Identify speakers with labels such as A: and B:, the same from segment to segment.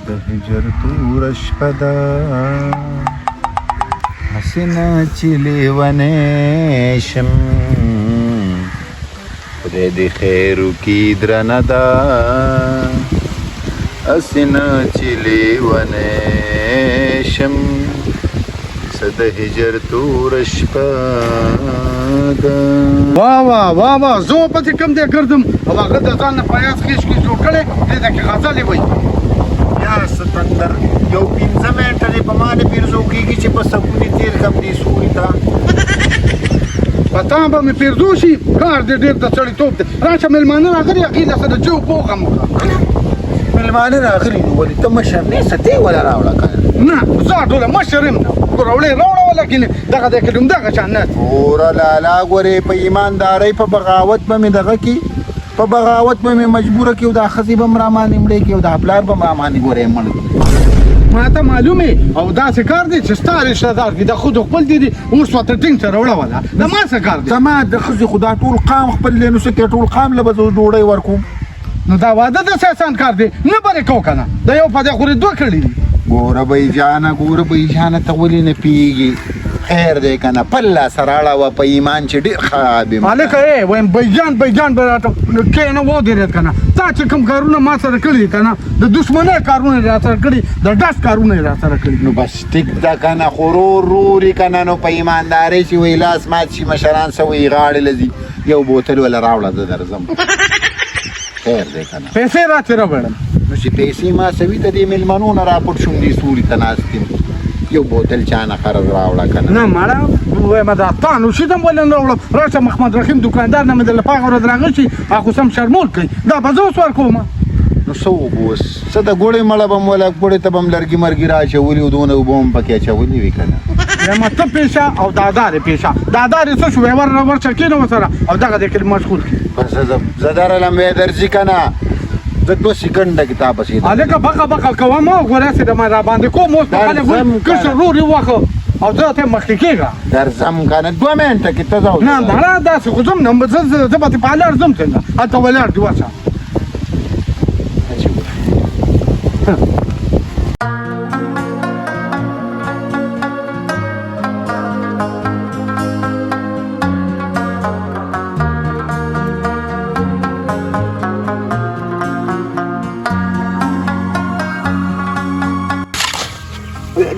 A: د هجر تور شپه ده حسینه چې لیونی شم خدای دې خیر وکړي درنه ده حسینه چې لیونی شم څه د هجر تور شپه ده.
B: واه واه واه واه زه پسې کوم دی ګرځم او هغه د ځان نه پیاز خېش کې جوړ کړی دې ته کې غزلې وایي
A: یا ستندر یو 15 منټه دې په ما نه پیرزو کېږي چې په سکونې تېر کړم دې سوري ته
B: په تا به مې پیرزو شي کار دې ډېر د سړیتوب دی راشه مېلمانه راغلي هغې له سره جو پوغم وکړه
A: مېلمانه راغلي نو ولې ته مشر نه څه دې ولا راوړه که
B: نه زه ټوله مشر یم نه راوړې راوړه ولکن دغه دی که همدغه شان نه
A: اوره لالا ګورې په ایماندارۍ په بغاوت به مې دغه کي په بغاوت به مې مجبوره کړي او دا ښځې به م رامانې مړې کړي او دا پلار به م رامانې ګورې مړ
B: ما ته معلوم او داسې کار دی چې ستا رشته دار دي د خود خپل دي دي اوس ورته ټینګ سره وړوله د ما څه کار دی
A: زما د ښځې خو دا ټول قام خپل لینو څه کوي ټول قام له به زه ډوډۍ ورکوم
B: نو دا واده داسې اسان کار دی نه به دې کوو که نه د یو په دې خورې دوه کړي دي
A: ګوره بی جانه ته ولې نه پیږي خیر دی که نه پل لاسه راړوه په ایمان چې ډېر خراب یم
B: هلکه وایم بیجان به راته کښېنه ودرېد که نه تا چې کوم کارونه ما سره کړي دي که نه د دشمنۍ کارونه یې را سره کړي د ډس کارونه یې را سره کړي
A: نو بس ټیک ده که نه خو رور یې که نه نو په ایماندارۍ چې وایي لاس مات شي مشران څه وایي غاړې له ځي یو بوتل وله راوړه زه درځم خیر دی که نه
B: پیسې راته راوړم
A: نو چې پیسې ما سوي ته دې مېلمنو نه راپټ شوم دې سوري ته ناست یم یو بوتل چا نه قرض راوړه که
B: نه مړه وایم دا تا نو شیدم ولې نه راوړم راشه محمد رحیم دوکاندار نه مې درله په هغه ورځ راغلی شي هغه سم شرمول کوي دا به زه اوس ورکوم
A: نو څه وکړو اوس څه د ګوړې مړه به م وله ګوړې ته به م لرګي مرګي را اچولي او دونه اوبه م پکې اچولي وي که نه
B: یم ته پیشه او دادار یې پیشه دادار یې څه شو ورشه کېنه ورسره او دغه دې کې مشغول کړي
A: بس زه درلم وی درځي که نه زه 2 سکنډه کې تا پسې
B: هلکه بقه کوم او ګوره چې د ما را باندې کوم اوس په خلک کشر رور یې واخه او زه ته مخکې کېږه
A: درځم که نه 2 منټه کې ته ځه
B: نه مړه داسې خو ځم نه زه به په هلار ځم څنګه هلته ولاړ دي ورشه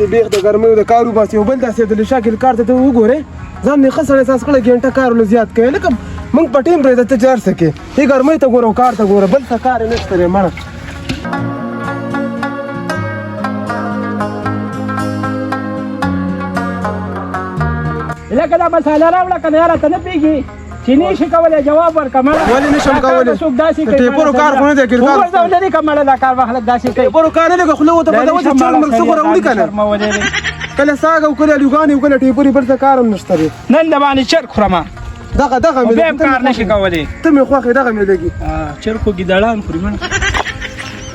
C: د بیخ د ګرمیو د کار وباسي او بل داسې د شاکل کار ته وګورې ځان یې ښه سړی احساس کړی ګنټه کار ولې زیات کوي لکه موږ په ټیم پرېږده ته جار سکې ای ګرمۍ ته ګوره او کار ته ګوره بل څه کار یې نشته دی مړه
D: لکه دا مساله راوړه که نه یاره ته نه پوهېږي چې نه شي کولی جواب ورکړه مړه
C: ولې نشم کولی
D: څوک داسې کوي
C: ټیپرو کار خو نه دی کړي
D: وګرځه لرې که مړه دا کار به خلک داسې کوي
C: ټیپرو کار نه دی که خوله ورته بدوه چې چړ مړ څه خو راوړي که نه کله ساګ او کله الوګانې او کله ټیپرې بل څه کار هم نشته دی
D: نن د باندې چرګ خورم
C: دغه مې
D: بیا هم کار نشي کولی
C: ته مې خوښې دغه مې لګي
D: چرګ خو ګیدړان خوري مړه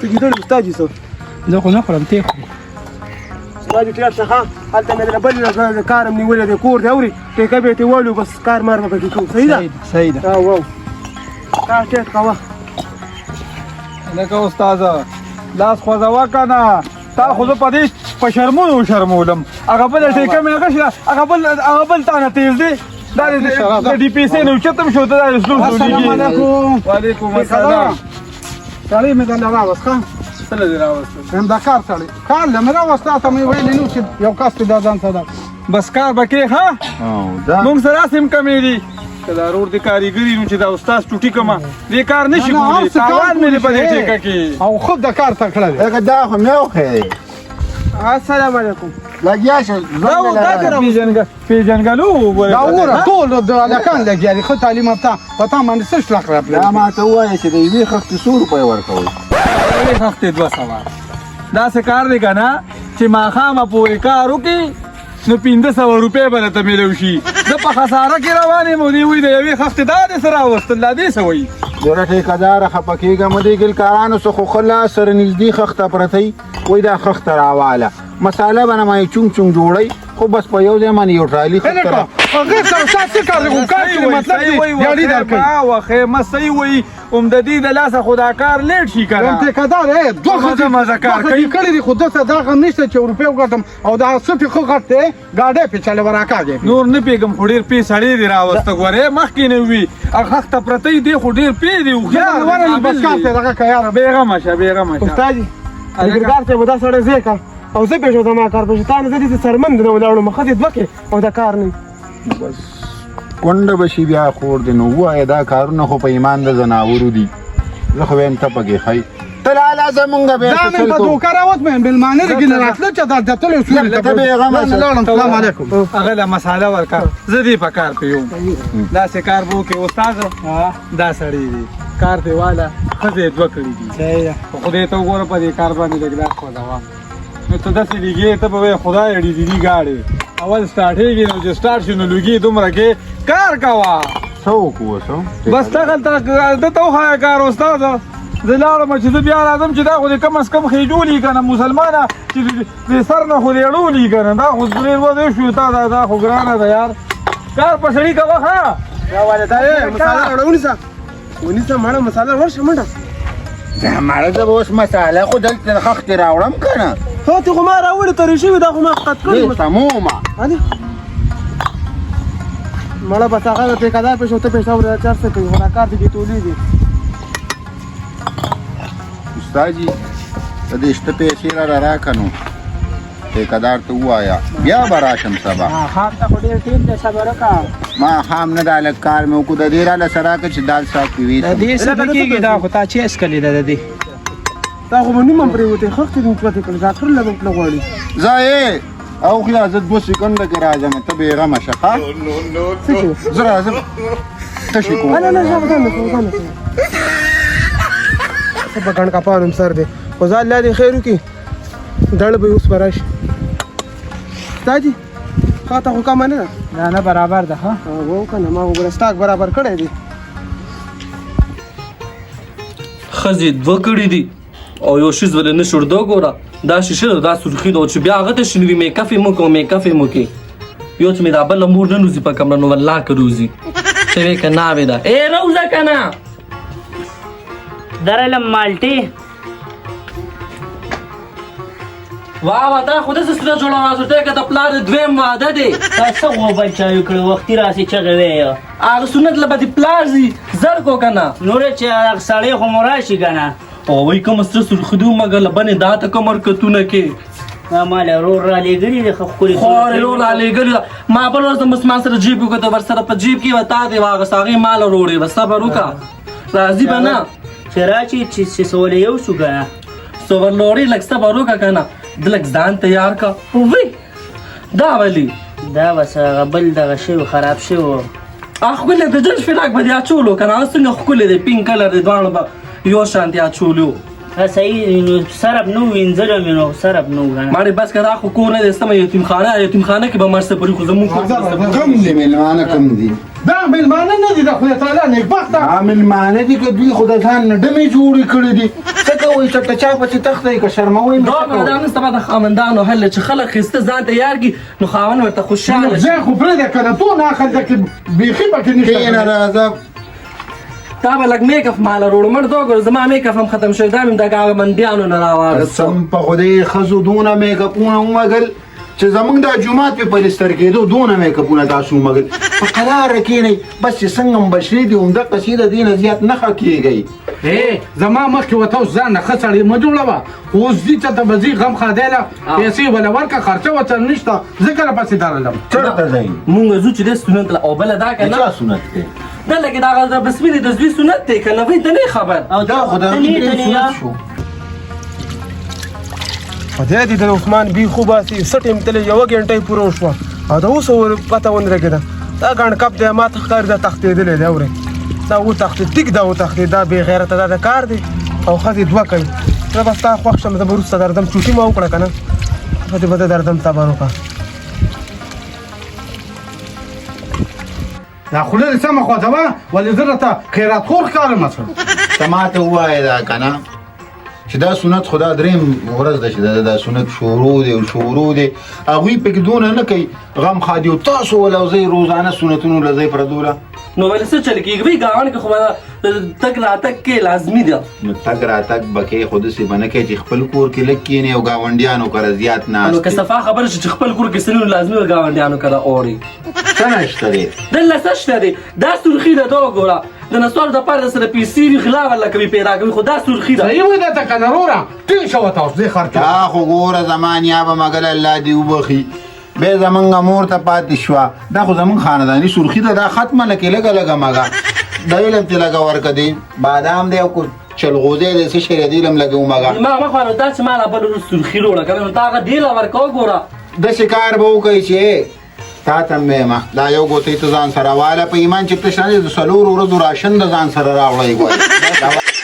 C: ته ګیدړ ستا جي څه
D: زه خو نه خورم ته خوري
C: ما دې ټیټ څخه هلته مې د بل کار هم نیولی دی کور دی اورې ټیکه به یې وړو بس کار مار به پکې کوو صحیح ده
D: صحیح ده
C: واو کار ټیټ کوه
B: لکه استاده لاس خوځوه که نه تا خو زه په دې په شرمونو شرمولم هغه بله ټیکه مې هغه شي هغه بل تا نه تیز دی دا د ډي پي سي نه اوچتم شو ته دا
C: السلام علیکم
B: وعلیکم السلام سړی مې درله راوست څه له دې راوسته همدا کار سړی کار له مې راوسته ته مې ویلي نو چې یو کس دې دا ځان سره بس کار به کې ښه موږ سره هسې هم کمې دي که دا رور د کاریګري نو چې دا استاد چوټي کړمه دې کار نه شي کولی تاوان مې دی په دې ټیکه کې او خود د کار تکړه دی
A: هغه دا خو مې وښیې
C: السلام علیکم
A: لګیا شه
B: پیژنګلو دا وګوره ټول د هلکان لګیا دي ښه تعلیم یافته په تا باندې څه شلق راپرېږدي
A: دا ما ته ووایه چې د یوې خښتې څو روپۍ ورکوئ
B: یوې خښتې 200 داسې کار دی که نه چې ماښامه پورې کار وکړي نو 1500 روپۍ به درته میلو شي زه په خساره کې روان یم او دې وایي د یوې خښتې دا دې څه راوستل دا دې څه وایي
A: ګوره ټیکهداره خفه کېږه مه دې ګلکارانو څه خو ښه لاس سره نږدې خښته پرته وي وایي دا خښته راواله مساله به نه ما یې چونګ چونګ جوړئ خو بس په یو ځای باندې یو ټرالي خښته
B: هغه سره تاسو کار کوم کار کوي مطلب دی یاري درکې
E: واخه مسي وي د دې د لاسه خدا کار لیټ شي
B: کوم
E: کنه
B: ټیکادار دوه
E: مزه کار کوي
B: کړی دی خود څه دا غم نشته چې روپیو ګټم او دا سپي خو غټه گاډه په چاله وراکاږي
E: نور نه پیګم خو ډیر پی سړی دی راوسته غوره مخکې نه وي هغه ته پرته دی خو ډیر پی دی خو
B: یا ورنه بس کار ته دغه کار
E: بیغمه شه
C: استاد اګرګار ته ودا سره زیکا او زه پېښو ما کار پېښ تا نه دې سرمند نه ولاړو مخه دې دوکه او دا کار نه
A: کونډه بشي بیا خور دی نو وایه دا کارونه خو په ایمان د زناورو دي زه خو وایم ته پکې ښایي ته لالا زمونږ بیا
B: دا مې په دوکه راوت مې بالمانه رګین راتله چې دا د تلو سوري ته
A: بیغمه شه.
B: السلام علیکم
E: هغه له مساله ورکا زه دې په کار پیوم دا سه کار وو کې استاد دا سړی دی کار دیواله خزه دوه کړی دي خو دې ته وګوره په دې کار باندې لګلا خو دا نو ته داسې لګې ته به خدای اړې دي گاډي اول سٹارټېږي نو چې سٹارټ شنو لګي دومره کې کار کوا
A: څه وکړو څه
E: بس ته د تو هایا کار استاد زه لاړم چې زه بیا راځم چې دا خو دې کم از کم خېجولي که نه مسلمانه چې د سر نه خو دې اړولي که نه دا خو ډېر ودې شو تا دا خو ګرانه ده یار کار په سړي کوه ښه
C: مساله ونیسه ماړه مساله ورشه منډه
A: ماړه زه به اوس مساله خو دلته خښتې راوړم که نه
C: هو ته خو ما راوړې ترې شوي دا خو ما قط کړي
A: تمومه
C: علي مړه بس هغه د ټیکادار پېښ ته پېښ اورې 400 کوي خو دا کار دې تولی دي
A: استاد جي ته دې شته پیسې را راکه نو ټیکادار ته ووایه بیا به راشم سبا
D: خام ته خو ډېر ټیم دی صبر وکړه
A: ما خام نه دا لږ کار مې وکړو د دې راله سره راکړه چې دال صاحب کې وي
D: د دې څه نه کېږي دا خو تا چې اسکلې ده د دې
C: دا خو به نوم هم پرېوتی خښتې دې پتې کړل ډاکټر له به غواړي
A: زه او خلا زه 2 سکنډه کې راځم ته بیغمه شه ښه زه راځم تشي کوم
C: نه نه څه په ګڼ کپارم سر دی خو ځان لا دې خیر وکړي ډړ به اوس به راشي ستا جي ښه ته خو کمه نه ده
D: نه برابر ده ها
C: وو که نه ما وګوره سټاک برابر کړی دی
F: خزي دوه کړي دي او یو شیز ولې نشور دو ګوره دا شیشه دا سرخی دا چې بیا هغه ته شنوي میک اپ مو کې یو چې مې دا بل مور نه نوزي په کمره نو والله کروزي ته وې کنه وې دا اے روزه کنه
G: درلم مالټي
F: واه دا خو د سره جوړه راځو ته کته پلان دویم واده دی
G: تاسو غو بچایو کړو وخت راسي چغوي
F: هغه سنت لبدي پلازي زر کو کنه
G: نور چې سړی خو مراشي کنه
F: او وای کوم سره سرخدو مګر لبنه دا ته کومر کتونه کې
G: مال رور را لګري د خوري
F: خو رور را لګري ما بل ورځ مسلمان سره جیب وکړه ور سره په جیب کې وتا دی واغه ساغي مال وروړي بس صبر وکا راضي بنا
G: چراچی چې سولې یو شو کنه
F: سوور لوري لک صبر وکا کنه دلک ځان تیار کا وای دا ولی
G: دا بس غبل دغه شی خراب شو
F: اخو له د جل فراق بیا چولو کنه څنګه خو له پینک کلر د دوانو یو شانتیا چولو
G: صحیح سرب نو وینځل مې نو سرب نو غواړم
F: ماړي بس کړه خو کو نه د سم یتیمخانه کې به مرسته پرې خو زمو
A: کم دي ملمانه کم دي
B: دا ملمانه نه دي د خدای تعالی نه بخته
A: ملمانه دي که دوی خدای ځان نه ډمې جوړې کړې دي څه کوئ چې چا په تخته که شرموي
F: دا دا نن سبا د خاوندانو هل چې خلک خسته ځان تیار کی نو خاوند ورته خوشاله
B: زه خو پرې ده کنه تو نه اخل کې بيخي پکې نشته
A: نه راځه
F: تا به لګ میک اپ مال وروړ مړ دوګر زما میک اپ هم ختم شوی دا مې د گاو منډیانو نه راوړل
A: سم په خدای خزو دونه میک اپونه ومګل چې زمونږ د جمعات په پلستر کېدو دونه میک اپونه تاسو ومګل په قرار کې نه بس چې څنګه بشری دي عمده قصیده دین زیات نه خکېږي
B: اے زما مخ کې وته ځان نه خسړې ما جوړه اوس دې ته بزي غم خدایله پیسې ولا ورکه خرچه وته نشته ذکر پسې دارلم
A: چرته ځای
F: مونږ زو چې د سنت او بل دا کنه
A: چا سنت دی
F: دا لکه دا غزه بسمله د زوی سنت دی کنه وای ته نه خبر
G: او
A: دا خدای سنت شو
C: خدای دې د عثمان بي خو باسي سټیم تل یو غنټه پوره شو او دا اوس ور پته ون راګه دا غن کپ دې ما تخکار دا تختې دې له اورې دا و تختې ټیک دا و تختې دا به غیرت دا کار دی او خدای دوا کوي دا بس تا خوښ شم دا ورسته دردم چوټي ما وکړه کنه خدای به دردم تابانو کا
B: دا خلل سم خو دا ولې زرته خیرات خور کار مسل
A: سماته وای دا کنه چې دا سنت خدا دریم ورځ ده چې دا سنت شروع دی او شروع دی هغوی پکې دونه نه کوي غم خادي او تاسو ولوځئ روزانه سنتونو لځئ پردوله
F: نو ولې څه چل کېږي وایي ګاونډ کې خو به تګ راتګ کې لازمي ده
A: نو تګ راتګ به کې خو داسې به نه کوي چې خپل کور کې لږ کښېني او ګاونډیانو کره زیات
F: نو
A: ناست
F: که صفا خبره شي چې خپل کور کې سنو لازمي وي ګاونډیانو کره اوري
A: څه نشته دی
F: دلته څه شته دی دا سرخي ده دا وګوره د نسوارو دپاره د سره پیسې وي غلا ولا کوي پیدا کوي خو دا سرخي ده
B: صحیح وای دا ته کنه وروره ټینګ شوه تاسو دې خرڅ
A: دا خو ګوره زما نیابه مګل الله دې وبخي بیا زمونږ مور ته پاتې شوه دا خو زمونږ خانداني سرخي ده دا ختمه لکې لږه لږه مګه د علم ته لږه ورکه دی بادام دی او کو چلغوزی دی څه شی دی علم لږه ومګه
F: ما مخوانو دا چې ما لا بل ورځ سرخي روړه که نه نو تا هغه دې لا ورکه وګوره
A: داسې کار به وکړئ چې تا ته مې وایم دا یو ګوتې ته ځان سره واله په ایمان چې ته شانې د څلورو ورځو راشن د ځان سره راوړی غواړي